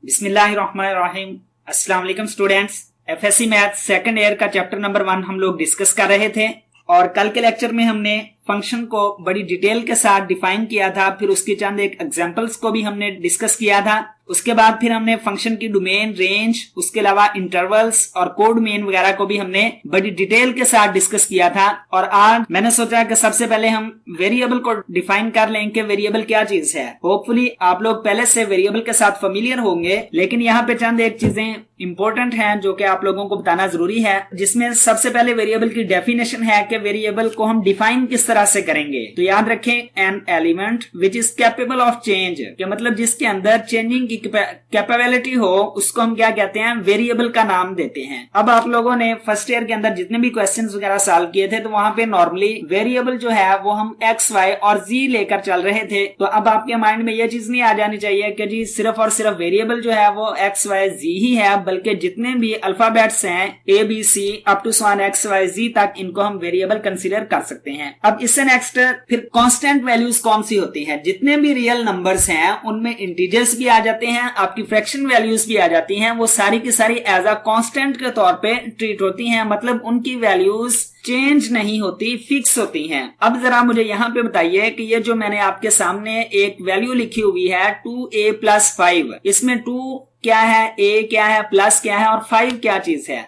बिस्मिल्लाहिर्रहमानिर्रहीम। अस्सलाम वालेकुम students. FSc math second year का चैप्टर नंबर 1 हम लोग डिस्कस कर रहे थे और कल के लेक्चर में हमने फंक्शन को बड़ी डिटेल के साथ डिफाइन किया था। फिर उसके चंद एक एग्जांपल्स को भी हमने डिस्कस किया था। उसके बाद फिर हमने फंक्शन की डोमेन, रेंज, उसके अलावा इंटरवल्स और कोड मेन वगैरह को भी हमने बड़ी डिटेल के साथ डिस्कस किया था। और आज मैंने सोचा कि सबसे पहले हम वेरिएबल को डिफाइन कर लें कि वेरिएबल क्या चीज है। होपफुली आप लोग पहले से वेरिएबल के साथ फेमिलियर होंगे, लेकिन यहाँ पे चंद एक चीजें इंपॉर्टेंट हैं जो कि आप लोगों को बताना जरूरी है, जिसमें सबसे पहले वेरिएबल की डेफिनेशन है कि वेरिएबल को हम डिफाइन किस तरह से करेंगे। तो याद रखें, an element which is capable of change, के मतलब जिसके अंदर चेंजिंग की कैपेबिलिटी हो, उसको हम क्या कहते हैं, वेरिएबल का नाम देते हैं। अब आप लोगों ने फर्स्ट ईयर के अंदर जितने भी क्वेश्चंस वगैरह सॉल्व किए थे तो वहां पे नॉर्मली वेरिएबल जो है वो हम एक्स, वाई और जी लेकर चल रहे थे। तो अब आपके माइंड में ये चीज नहीं आ जानी चाहिए कि जी सिर्फ और सिर्फ वेरिएबल जो है वो एक्स, वाई, जी ही है, बल्कि जितने भी अल्फाबेट्स हैं A B C up to सॉन एक्स, वाई, जी तक, इनको हम वेरिएबल कंसीडर कर सकते हैं। अब इससे नेक्स्ट फिर कांस्टेंट वैल्यूज कौन सी होती हैं। जितने भी रियल नंबर्स हैं उनमें इंटीजर्स भी आ जाते हैं, आपकी फ्रैक्शन वैल्यूज भी आ जाती हैं। वो सारी की सारी एज अ कांस्टेंट के तौर पे ट्रीट होती हैं, मतलब उनकी वैल्यूज चेंज नहीं होती, फिक्स होती हैं। अब जरा मुझे यहाँ पे बताइए कि ये जो मैंने आपके सामने एक वैल्यू लिखी हुई है 2a + 5, इसमें 2 क्या है, a क्या है, प्लस क्या है और 5 क्या चीज है।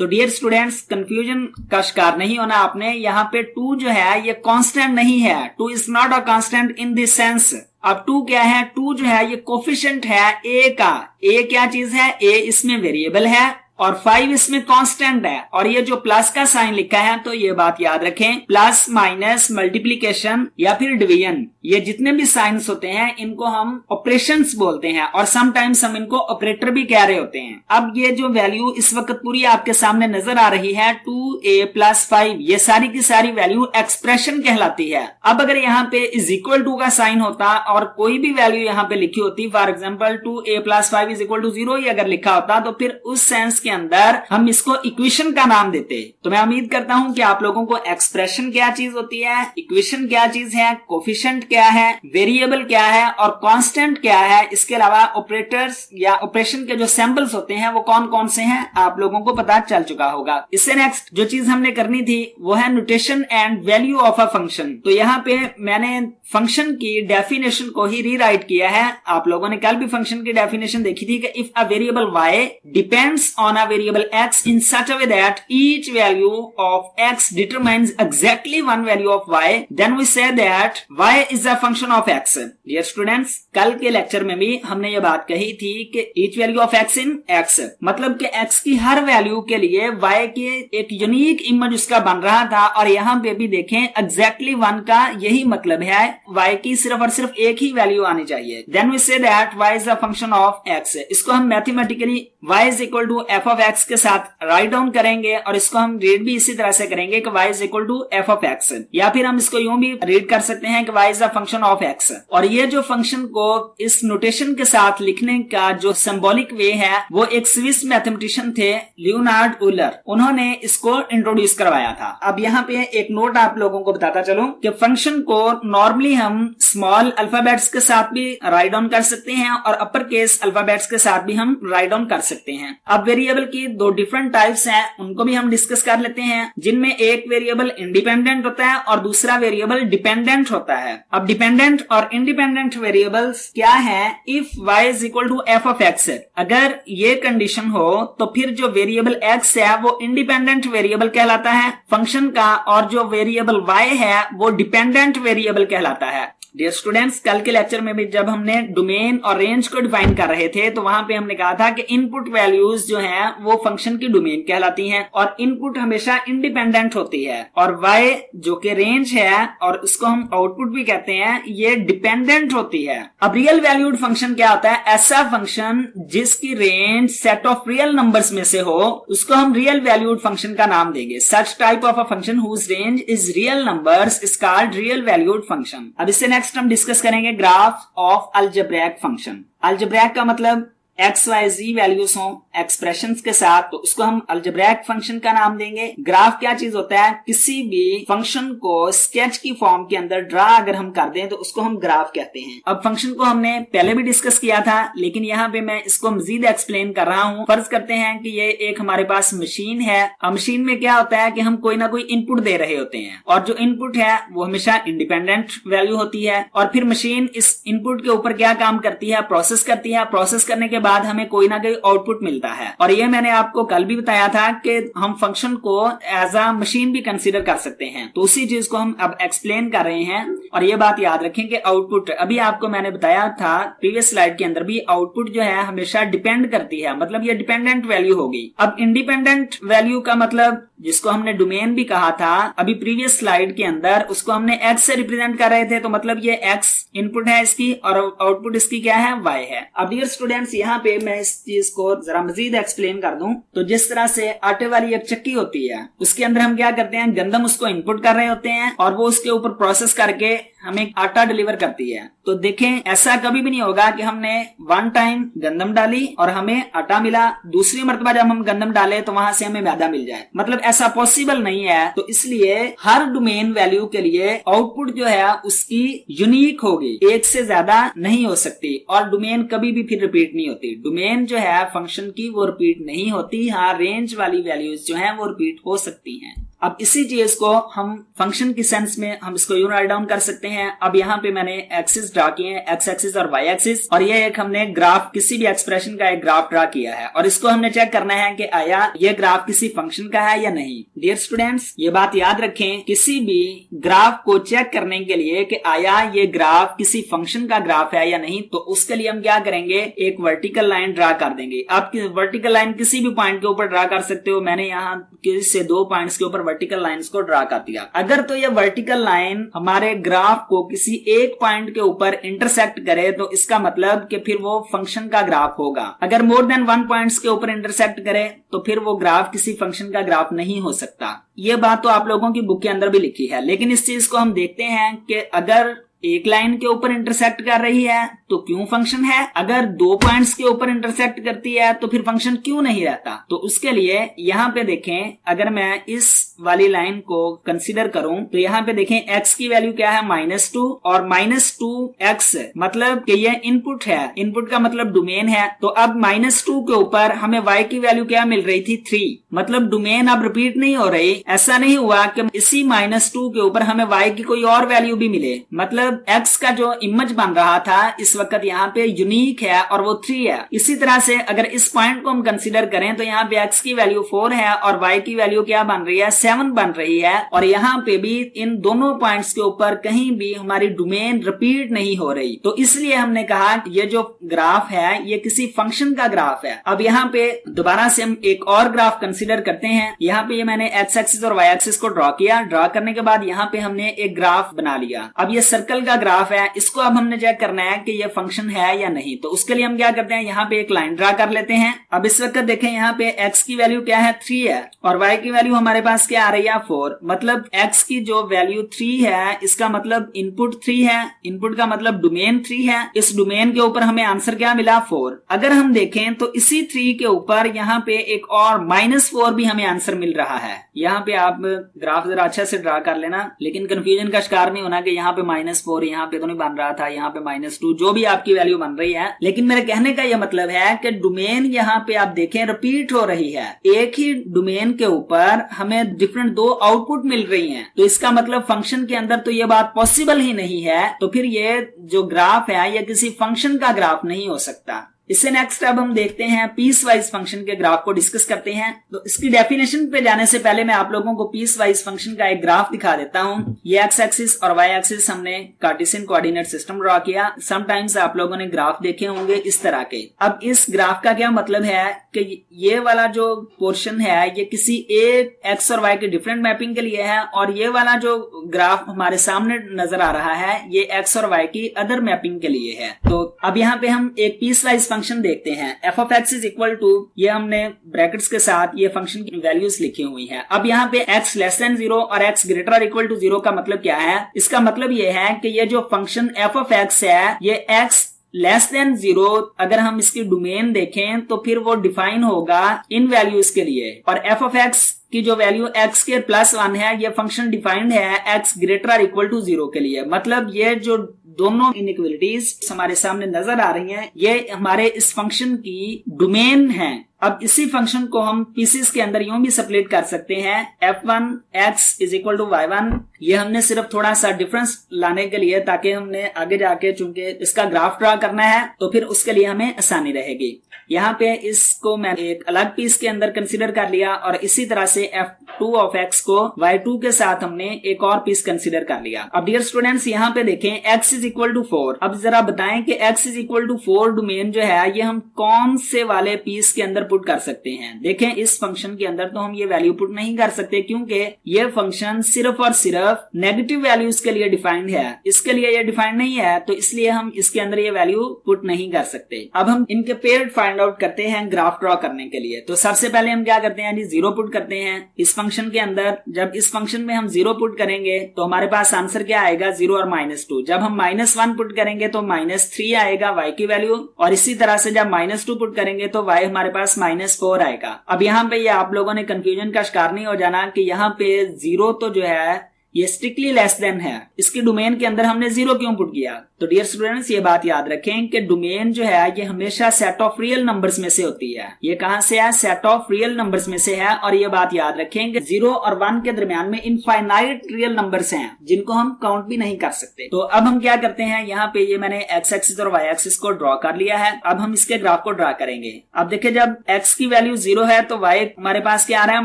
तो डियर स्टूडेंट्स, कंफ्यूजन का शिकार नहीं होना आपने। यहाँ पे 2 जो है ये कांस्टेंट नहीं है। 2 is not a constant in this sense. अब 2 क्या है, 2 जो है ये कोफिशिएंट है a का। a क्या चीज है, a इसमें वेरिएबल है और 5 इसमें कांस्टेंट है। और ये जो प्लस का साइन लिखा है, तो ये बात याद रखें, प्लस, माइनस, मल्टीप्लीकेशन या फिर डिवीजन, ये जितने भी साइंस होते हैं इनको हम ऑपरेशंस बोलते हैं और समटाइम्स हम इनको ऑपरेटर भी कह रहे होते हैं। अब ये जो वैल्यू इस वक्त पूरी आपके सामने नजर आ रही है 2a + 5, ये सारी की सारी वैल्यू एक्सप्रेशन कहलाती है। अब अगर यहाँ पे इज इक्वल टू का साइन होता और कोई भी वैल्यू यहाँ पे लिखी होती, फॉर एग्जाम्पल 2a + 5 = 0 ही अगर लिखा होता, तो फिर उस सेंस के अंदर हम इसको इक्वेशन का नाम देते। तो मैं उम्मीद करता हूं कि आप लोगों को एक्सप्रेशन क्या चीज होती है, इक्वेशन क्या चीज है, कोफिशिएंट क्या है, वेरिएबल क्या है और कांस्टेंट क्या है, इसके अलावा ऑपरेटर्स या ऑपरेशन के जो सैंपल्स होते हैं वो कौन कौन से हैं, आप लोगों को पता चल चुका होगा। इससे नेक्स्ट जो चीज हमने करनी थी वो है notation and value of a function. तो यहाँ पे मैंने फंक्शन की डेफिनेशन को ही रीराइट किया है। आप लोगों ने कल भी फंक्शन की डेफिनेशन देखी थी कि if a variable y depends on a variable x in such a way that each value of x determines exactly one value of y, then we say that y is a function of x. Dear students, कल के lecture में भी हमने ये बात कही थी कि each value of x in x, मतलब कि x की हर वैल्यू के लिए y की एक यूनिक इमेज उसका बन रहा था। और यहाँ पे भी देखें exactly 1 का यही मतलब है, y की सिर्फ और सिर्फ एक ही वैल्यू आनी चाहिए। Then we say that y is a function of x. इसको हम mathematically y is equal to f of x के साथ राइट डाउन करेंगे और इसको हम रीड भी इसी तरह से करेंगे कि y is equal to f of x, या फिर हम इसको यूं भी रीड कर सकते हैं कि y is a function of x। और ये जो फंक्शन को इस नोटेशन के साथ लिखने का जो सिंबॉलिक वे है वो एक स्विस मैथमेटिशियन थे, लियोनार्ड यूलर, उन्होंने इसको इंट्रोड्यूस करवाया था। अब यहाँ पे एक नोट आप लोगों को बताता चलूं कि फंक्शन को नॉर्मली हम स्मॉल अल्फाबेट्स के साथ भी राइट डाउन कर सकते हैं और अपर केस अल्फाबेट्स के साथ भी हम राइट डाउन कर सकते हैं। अब वेरिएबल की दो डिफरेंट टाइप्स हैं, उनको भी हम डिस्कस कर लेते हैं, जिनमें एक वेरिएबल इंडिपेंडेंट होता है और दूसरा वेरिएबल डिपेंडेंट होता है। अब डिपेंडेंट और इंडिपेंडेंट वेरिएबल्स क्या है, if y is equal to f of x, अगर ये कंडीशन हो तो फिर जो वेरिएबल x है वो इंडिपेंडेंट वेरिएबल कहलाता है फंक्शन का, और जो वेरिएबल y है वो डिपेंडेंट वेरिएबल कहलाता है। डियर स्टूडेंट्स, कल के लेक्चर में भी जब हमने डोमेन और रेंज को डिफाइन कर रहे थे तो वहां पे हमने कहा था कि इनपुट वैल्यूज जो हैं वो फंक्शन की डोमेन कहलाती हैं और इनपुट हमेशा इंडिपेंडेंट होती है, और y जो कि रेंज है और इसको हम आउटपुट भी कहते हैं, ये डिपेंडेंट होती है। अब रियल वैल्यूड फंक्शन क्या होता है, ऐसा फंक्शन जिसकी range set of real numbers में से हो, उसको हम रियल वैल्यूड फंक्शन का नाम देंगे। Such type of a function whose range is real numbers is called real valued function. अब इससे नेक्स्ट हम डिस्कस करेंगे graph of algebraic function. Algebraic का मतलब एक्स वाई जी वैल्यूज हो एक्सप्रेशंस के साथ, तो उसको हम अलजेब्रिक फंक्शन का नाम देंगे। ग्राफ क्या चीज होता है, किसी भी फंक्शन को स्केच की फॉर्म के अंदर ड्रा अगर हम कर दें तो उसको हम ग्राफ कहते हैं। अब फंक्शन को हमने पहले भी डिस्कस किया था, लेकिन यहाँ पे मैं इसको मजीद एक्सप्लेन कर रहा हूँ। फर्ज करते हैं कि ये एक हमारे पास मशीन है। अब मशीन में क्या होता है कि हम कोई ना कोई इनपुट दे रहे होते हैं, और जो इनपुट है वो हमेशा इंडिपेंडेंट वैल्यू होती है, और फिर मशीन इस इनपुट के ऊपर क्या काम करती है, प्रोसेस करती है। प्रोसेस करने के बाद हमें कोई ना कोई आउटपुट मिलता है, और ये मैंने आपको कल भी बताया था कि हम फंक्शन को एज अ मशीन भी कंसीडर कर सकते हैं। तो उसी चीज को हम अब एक्सप्लेन कर रहे हैं, और ये बात याद रखें कि आउटपुट, अभी आपको मैंने बताया था प्रीवियस स्लाइड के अंदर भी, आउटपुट जो है हमेशा डिपेंड करती है, मतलब ये डिपेंडेंट वैल्यू होगी। अब इंडिपेंडेंट वैल्यू का मतलब, जिसको हमने डोमेन भी कहा था अभी प्रीवियस स्लाइड के अंदर, उसको हमने एक्स से रिप्रेजेंट कर रहे थे। तो मतलब ये एक्स इनपुट है इसकी, और आउटपुट इसकी क्या है, वाई है। अब डियर स्टूडेंट्स, यहाँ पे मैं इस चीज को जरा मजीद एक्सप्लेन कर दूं। तो जिस तरह से आटे वाली एक चक्की होती है, उसके अंदर हम क्या करते हैं, गंदम उसको इनपुट कर रहे होते हैं, और वो उसके ऊपर प्रोसेस करके हमें आटा डिलीवर करती है। तो देखें, ऐसा कभी भी नहीं होगा कि हमने वन टाइम गंदम डाली और हमें आटा मिला, दूसरी मर्तबा जब हम गंदम डाले तो वहां से हमें मैदा मिल जाए, मतलब ऐसा पॉसिबल नहीं है। तो इसलिए हर डोमेन वैल्यू के लिए आउटपुट जो है उसकी यूनिक होगी, एक से ज्यादा नहीं हो सकती, और डोमेन कभी भी फिर रिपीट नहीं होती। डोमेन जो है फंक्शन की वो रिपीट नहीं होती, हाँ रेंज वाली वैल्यूज जो है वो रिपीट हो सकती हैं। अब इसी चीज को हम फंक्शन की सेंस में हम इसको यूं राइट डाउन कर सकते हैं। अब यहाँ पे मैंने एक्सिस ड्रा किए हैं, एक्स एक्सिस और वाई एक्सिस, और ये एक हमने ग्राफ, किसी भी एक्सप्रेशन का एक ग्राफ ड्रा किया है, और इसको हमने चेक करना है कि आया ये ग्राफ किसी फंक्शन का है या नहीं। डियर स्टूडेंट्स, ये बात याद रखें, किसी भी ग्राफ को चेक करने के लिए कि आया ये ग्राफ किसी फंक्शन का ग्राफ है या नहीं, तो उसके लिए हम क्या करेंगे, एक वर्टिकल लाइन ड्रा कर देंगे। आप वर्टिकल लाइन किसी भी पॉइंट के ऊपर ड्रा कर सकते हो। मैंने यहाँ किसी से 2 पॉइंट्स के ऊपर वर्टिकल लाइंस को ड्रा कर दिया। अगर तो ये वर्टिकल लाइन हमारे ग्राफ को किसी एक पॉइंट के ऊपर इंटरसेक्ट करे तो इसका मतलब कि फिर वो फंक्शन का ग्राफ होगा। अगर मोर देन 1 पॉइंट्स के ऊपर इंटरसेक्ट करे तो फिर वो ग्राफ किसी फंक्शन का ग्राफ नहीं हो सकता। ये बात तो आप लोगों की बुक के अंदर भी लिखी है, लेकिन इस चीज को हम देखते हैं कि अगर एक लाइन के ऊपर इंटरसेक्ट कर रही है तो क्यों फंक्शन है, अगर 2 पॉइंट्स के ऊपर इंटरसेक्ट करती है तो फिर फंक्शन क्यों नहीं रहता। तो उसके लिए यहाँ पे देखें, अगर मैं इस वाली लाइन को कंसीडर करूं तो यहाँ पे देखें x की वैल्यू क्या है, -2, और -2x मतलब कि ये इनपुट है, इनपुट का मतलब डोमेन है। तो अब -2 के ऊपर हमें y की वैल्यू क्या मिल रही थी, 3, मतलब डोमेन अब रिपीट नहीं हो रही। ऐसा नहीं हुआ कि इसी -2 के ऊपर हमें y की कोई और वैल्यू भी मिले, मतलब x का जो इमेज बन रहा था इस वक्त यहाँ पे यूनिक है और वो 3 है। इसी तरह से अगर इस पॉइंट को हम कंसीडर करें तो यहाँ पे x की वैल्यू 4 है और y की वैल्यू क्या बन रही है, 7 बन रही है। और यहाँ पे भी इन दोनों पॉइंट्स के ऊपर कहीं भी हमारी डोमेन रिपीट नहीं हो रही। तो इसलिए हमने कहा ये जो ग्राफ है ये किसी फंक्शन का ग्राफ है। अब यहाँ पे दोबारा से हम एक और ग्राफ कंसीडर करते हैं। यहाँ पे ये मैंने एक्स एक्सिस और वाई एक्सिस को ड्रॉ किया। ड्रॉ करने के बाद यहाँ पे हमने एक ग्राफ बना लिया। अब ये सर्कल का ग्राफ है, इसको अब हमने चेक करना है कि ये फंक्शन है या नहीं। तो उसके लिए हम क्या करते हैं, यहाँ पे एक लाइन ड्रा कर लेते हैं। अब इस वक्त देखें यहाँ पे x की वैल्यू क्या है, 3 है और y की वैल्यू हमारे पास क्या आ रही है, 4। मतलब x की जो वैल्यू 3 है इसका मतलब इनपुट 3 है, इनपुट का मतलब डोमेन 3 है। इस डोमेन के ऊपर हमें आंसर क्या मिला, 4। अगर हम देखें तो इसी 3 के ऊपर यहाँ पे एक और -4 भी हमें आंसर मिल रहा है। यहाँ पे आप ग्राफ जरा अच्छा से ड्रा कर लेना, लेकिन कंफ्यूजन का शिकार नहीं होना कि यहाँ पे -4 यहाँ पे तो नहीं बन रहा था, यहाँ पे -2, जो भी आपकी वैल्यू बन रही है। लेकिन मेरे कहने का यह मतलब है कि डोमेन यहाँ पे आप देखें रिपीट हो रही है। एक ही डोमेन के ऊपर हमें डिफरेंट 2 आउटपुट मिल रही हैं, तो इसका मतलब फंक्शन के अंदर तो ये बात पॉसिबल ही नहीं है। तो फिर ये जो ग्राफ है ये किसी फंक्शन का ग्राफ नहीं हो सकता। इससे नेक्स्ट अब हम देखते हैं पीस वाइज फंक्शन के ग्राफ को डिस्कस करते हैं। तो इसकी डेफिनेशन पे जाने से पहले मैं आप लोगों को पीस वाइज फंक्शन का एक ग्राफ दिखा देता हूं। ये एक्स एक्सिस और वाई एक्सिस हमने कार्टेशियन कोऑर्डिनेट सिस्टम ड्रॉ किया। समटाइम्स आप लोगों ने ग्राफ देखे होंगे इस तरह के। अब इस ग्राफ का क्या मतलब है कि ये वाला जो पोर्शन है ये किसी एक एक्स और वाई के डिफरेंट मैपिंग के लिए है, और ये वाला जो ग्राफ हमारे सामने नजर आ रहा है ये एक्स और वाई की अदर मैपिंग के लिए है। तो अब यहाँ पे हम एक पीस वाइज फंक्शन देखते हैं। F of x is equal to, ये हमने ब्रैकेट्स के साथ ये फंक्शन की वैल्यूज लिखी हुई हैं। अब यहाँ पे x लेस देन 0 और x ग्रेटर और इक्वल टू 0 का मतलब क्या है, इसका मतलब ये है कि ये जो फंक्शन एफ ऑफ एक्स है ये x लेस देन 0 अगर हम इसकी डोमेन देखें तो फिर वो डिफाइन होगा इन वैल्यूज के लिए, और एफ ऑफ एक्स की जो वैल्यू एक्स के प्लस 1 है ये फंक्शन डिफाइंड है एक्स ग्रेटर और इक्वल टू 0 के लिए। मतलब ये जो दोनों इनइक्वालिटीज हमारे सामने नजर आ रही हैं ये हमारे इस फंक्शन की डोमेन है। अब इसी फंक्शन को हम पीसेस के अंदर यूं भी स्प्लिट कर सकते हैं, f1 x is equal to y1। ये हमने सिर्फ थोड़ा सा डिफरेंस लाने के लिए, ताकि हमने आगे जाके चूंकि इसका ग्राफ ड्रा करना है तो फिर उसके लिए हमें आसानी रहेगी। यहाँ पे इसको मैं एक अलग पीस के अंदर कंसीडर कर लिया और इसी तरह से f2 ऑफ x को y2 के साथ हमने एक और पीस कंसीडर कर लिया। अब डियर स्टूडेंट्स यहाँ पे देखें x इज इक्वल टू 4। अब जरा बताएं कि x is equal to 4 domain जो है ये हम कौन से वाले पीस के अंदर पुट कर सकते हैं। देखें इस फंक्शन के अंदर तो हम ये वैल्यू पुट नहीं कर सकते क्योंकि ये फंक्शन सिर्फ और सिर्फ नेगेटिव वैल्यूज के लिए डिफाइंड है, इसके लिए ये डिफाइंड नहीं है, तो इसलिए हम इसके अंदर ये वैल्यू पुट नहीं कर सकते। अब हम इनके पेयर फाइंड आउट करते हैं ग्राफ ड्रॉ करने के लिए। तो सबसे पहले हम क्या करते हैं जी 0 पुट करते हैं इस फंक्शन के अंदर। जब इस फंक्शन में हम 0 पुट करेंगे तो हमारे पास आंसर क्या आएगा 0 और -2। जब हम -1 पुट करेंगे तो -3 आएगा y की वैल्यू, और इसी तरह से जब -2 पुट करेंगे तो y हमारे पास -4 आएगा। अब यहाँ पे ये आप लोगों ने कंफ्यूजन का शिकार नहीं हो जाना कि यहाँ पे 0 तो जो है ये स्ट्रिक्टली लेस देन है, इसकी डोमेन के अंदर हमने 0 क्यों पुट किया। तो डियर स्टूडेंट्स ये बात याद रखें कि डोमेन जो है ये हमेशा सेट ऑफ रियल नंबर्स में से होती है। ये कहां से है? सेट ऑफ रियल नंबर्स में से है। और ये बात याद रखें कि 0 और 1 के दरमियान में इनफाइनाइट रियल नंबर्स हैं जिनको हम काउंट भी नहीं कर सकते। तो अब हम क्या करते हैं, यहाँ पे ये मैंने एक्स एक्सिस और वाई एक्सिस को ड्रॉ कर लिया है। अब हम इसके ग्राफ को ड्रॉ करेंगे। अब देखिए जब एक्स की वैल्यू 0 है तो वाई हमारे पास क्या आ रहा है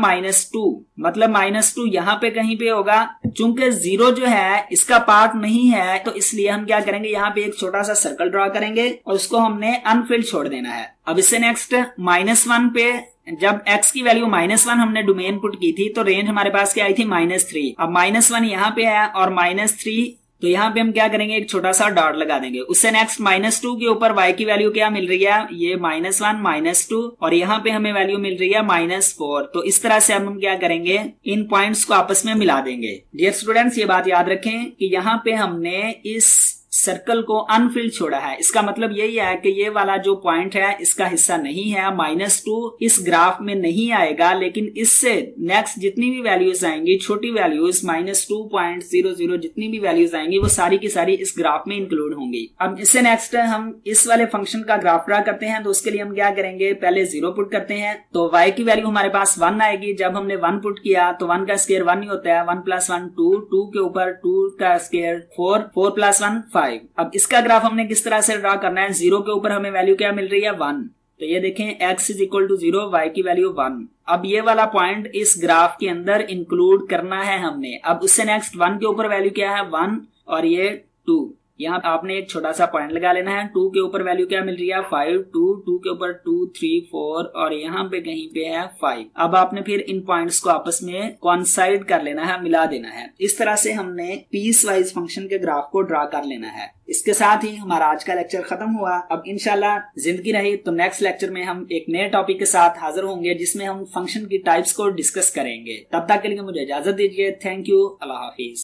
-2, मतलब -2 यहाँ पे कहीं पे होगा। चूंकि 0 जो है इसका पार्ट नहीं है तो इसलिए हम क्या करेंगे, यहाँ पे एक छोटा सा सर्कल ड्रॉ करेंगे और उसको हमने अनफिल्ड छोड़ देना है। अब इससे नेक्स्ट -1 पे जब x की वैल्यू -1 हमने डोमेन पुट की थी तो रेंज हमारे पास क्या आई थी -3। अब -1 यहाँ पे है और -3, तो यहाँ पे हम क्या करेंगे एक छोटा सा डॉट लगा देंगे। उससे नेक्स्ट -2 के ऊपर y की वैल्यू क्या मिल रही है, ये -1 -2, और यहाँ पे हमें वैल्यू मिल रही है -4। तो इस तरह से हम क्या करेंगे, इन पॉइंट्स को आपस में मिला देंगे। डियर स्टूडेंट्स ये बात याद रखें कि यहाँ पे हमने इस सर्कल को अनफिल्ड छोड़ा है। इसका मतलब यही है कि ये वाला जो पॉइंट है इसका हिस्सा नहीं है। -2 इस ग्राफ में नहीं आएगा, लेकिन इससे नेक्स्ट जितनी भी वैल्यूज आएंगी, छोटी वैल्यूज -2.00 जितनी भी वैल्यूज आएंगी वो सारी की सारी इस ग्राफ में इंक्लूड होंगी। अब इससे नेक्स्ट हम इस वाले फंक्शन का ग्राफ ड्रा करते हैं। तो उसके लिए हम क्या करेंगे, पहले 0 पुट करते हैं। तो y की वैल्यू हमारे पास 1 आएगी। जब हमने 1 पुट किया तो 1 का स्क्वायर 1 ही होता है, 1 + 1 2, 2 के ऊपर 2 का स्क्वायर 4, 4 + 1 5। अब इसका ग्राफ हमने किस तरह से ड्रा करना है, 0 के ऊपर हमें वैल्यू क्या मिल रही है 1। तो ये देखें x is equal to 0, y की वैल्यू 1। अब ये वाला पॉइंट इस ग्राफ के अंदर इंक्लूड करना है हमने। अब उससे नेक्स्ट 1 के ऊपर वैल्यू क्या है 1 और ये 2। यहाँ आपने एक छोटा सा पॉइंट लगा लेना है। 2 के ऊपर वैल्यू क्या मिल रही है 5, 2 के ऊपर 2, 3, 4 और यहाँ पे कहीं पे है 5। अब आपने फिर इन पॉइंट्स को आपस में कोइंसाइड कर लेना है, मिला देना है। इस तरह से हमने पीस वाइज फंक्शन के ग्राफ को ड्रा कर लेना है। इसके साथ ही हमारा आज का लेक्चर खत्म हुआ। अब इंशाल्लाह जिंदगी रही तो नेक्स्ट लेक्चर में हम एक नए टॉपिक के साथ हाजिर होंगे जिसमें हम फंक्शन की टाइप्स को डिस्कस करेंगे। तब तक के लिए मुझे इजाजत दीजिए। Thank you, Allah Hafiz.